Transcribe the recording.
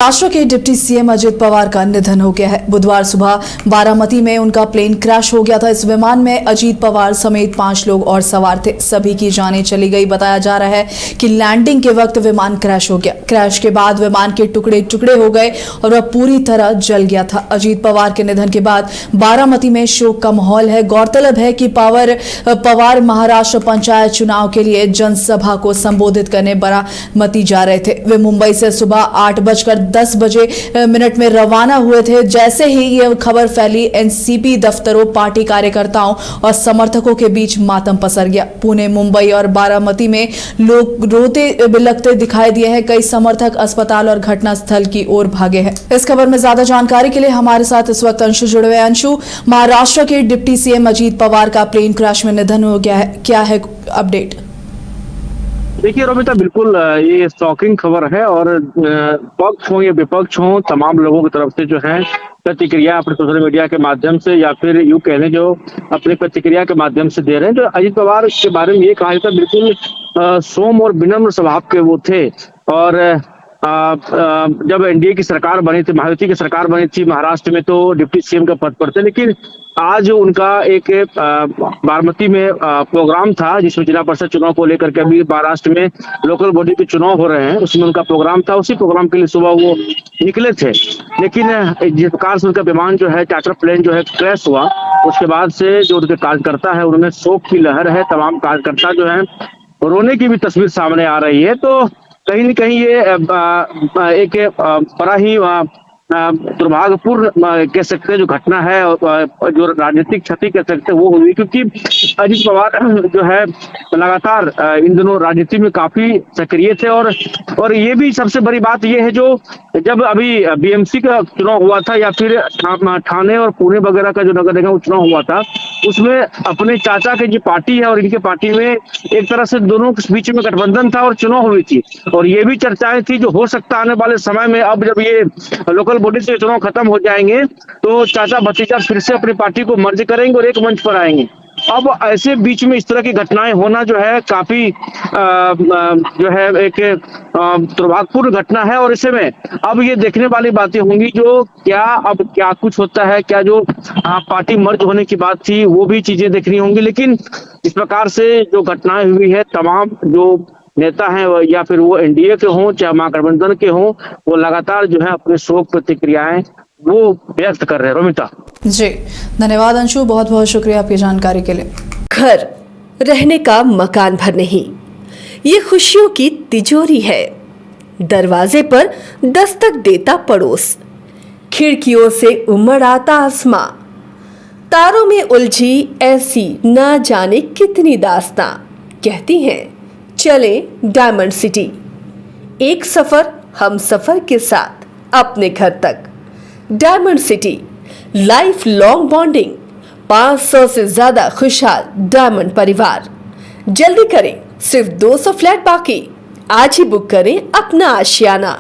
महाराष्ट्र के deputy CM Ajit Pawar का निधन हो गया है। बुधवार सुबह बारामती में उनका प्लेन क्रैश हो गया था। इस विमान में अजित पवार समेत 5 लोग और सवार थे। सभी की जानें चली गई। बताया जा रहा है कि लैंडिंग के वक्त विमान क्रैश हो गया। क्रैश के बाद विमान के टुकड़े टुकड़े हो गए और वह पूरी तरह जल गया था। अजित पवार के निधन के बाद बारामती में शोक का माहौल है। गौरतलब है कि पवार महाराष्ट्र पंचायत चुनाव के लिए जनसभा को संबोधित करने बारामती जा रहे थे। वे मुंबई से सुबह 8:10 में रवाना हुए थे। जैसे ही यह खबर फैली, एनसीपी दफ्तरों, पार्टी कार्यकर्ताओं और समर्थकों के बीच मातम पसर गया। पुणे, मुंबई और बारामती में लोग रोते बिलखते दिखाई दिए हैं। कई समर्थक अस्पताल और घटनास्थल की ओर भागे हैं। इस खबर में ज्यादा जानकारी के लिए हमारे साथ इस वक्त अंशु जुड़े हुए हैं। अंशु, महाराष्ट्र के डिप्टी सीएम अजित पवार का प्लेन क्रैश में निधन हो गया है, क्या है अपडेट? देखिए रोमिता, बिल्कुल ये शॉकिंग खबर है और पक्ष हो या विपक्ष हो, तमाम लोगों की तरफ से जो है प्रतिक्रिया अपने सोशल मीडिया के माध्यम से या फिर यूं कह लें जो अपनी प्रतिक्रिया के माध्यम से दे रहे हैं। जो अजित पवार के बारे में ये कहा जाता है, बिल्कुल सौम्य और विनम्र स्वभाव के वो थे। और जब एनडीए की सरकार बनी थी, महायुति की सरकार बनी थी महाराष्ट्र में, तो डिप्टी सीएम का पद पर थे। लेकिन आज उनका एक बारामती में प्रोग्राम था, जिसमें जिला परिषद चुनाव को लेकर के अभी महाराष्ट्र में लोकल बॉडी के चुनाव हो रहे हैं, उसमें उनका प्रोग्राम था। उसी प्रोग्राम के लिए सुबह वो निकले थे। लेकिन जिस प्रकार से उनका विमान जो है, चार्टर प्लेन जो है क्रैश हुआ, उसके बाद से जो उनके कार्यकर्ता है उनमें शोक की लहर है। तमाम कार्यकर्ता जो है रोने की भी तस्वीर सामने आ रही है। तो कहीं न कहीं ये एक बड़ा ही दुर्भाग्यपूर्ण कह सकते हैं जो घटना है, जो राजनीतिक क्षति कह सकते हैं वो हुई, क्योंकि अजित पवार जो है लगातार इन दिनों राजनीति में काफी सक्रिय थे। और ये भी सबसे बड़ी बात ये है, जो जब अभी बीएमसी का चुनाव हुआ था या फिर ठाणे और पुणे वगैरह का जो नगर निगम चुनाव हुआ था, उसमें अपने चाचा की जो पार्टी है और इनके पार्टी में एक तरह से दोनों के बीच में गठबंधन था और चुनाव हुई थी। और ये भी चर्चाएं थी जो हो सकता आने वाले समय में, अब जब ये लोकल बॉडी से चुनाव खत्म हो जाएंगे तो चाचा भतीजा फिर से अपनी पार्टी को मर्ज करेंगे और एक मंच पर आएंगे। अब ऐसे बीच में इस तरह की घटनाएं होना जो है काफी जो है एक दुर्भाग्यपूर्ण घटना है। और इसे में अब ये देखने वाली बातें होंगी जो क्या कुछ होता है, क्या जो पार्टी मर्ज होने की बात थी वो भी चीजें देखनी होंगी। लेकिन इस प्रकार से जो घटनाएं हुई है, तमाम जो नेता हैं या फिर वो एनडीए के हों चाहे महागठबंधन के हों, वो लगातार जो है अपने शोक प्रतिक्रियाएं वो व्यक्त कर रहे हैं। रोमिता जी, धन्यवाद अंशु, बहुत बहुत शुक्रिया आपकी जानकारी के लिए। घर रहने का मकान भर नहीं, ये खुशियों की तिजोरी है। दरवाजे पर दस्तक देता पड़ोस, खिड़कियों से उमड़ आता आसमां, तारों में उलझी ऐसी ना जाने कितनी दास्तां। कहती हैं चले डायमंड सिटी, एक सफर हम सफर के साथ अपने घर तक। Diamond city, life long bonding, 500 से ज्यादा खुशहाल डायमंड परिवार। जल्दी करें, सिर्फ 200 फ्लैट बाकी। आज ही बुक करें अपना आशियाना।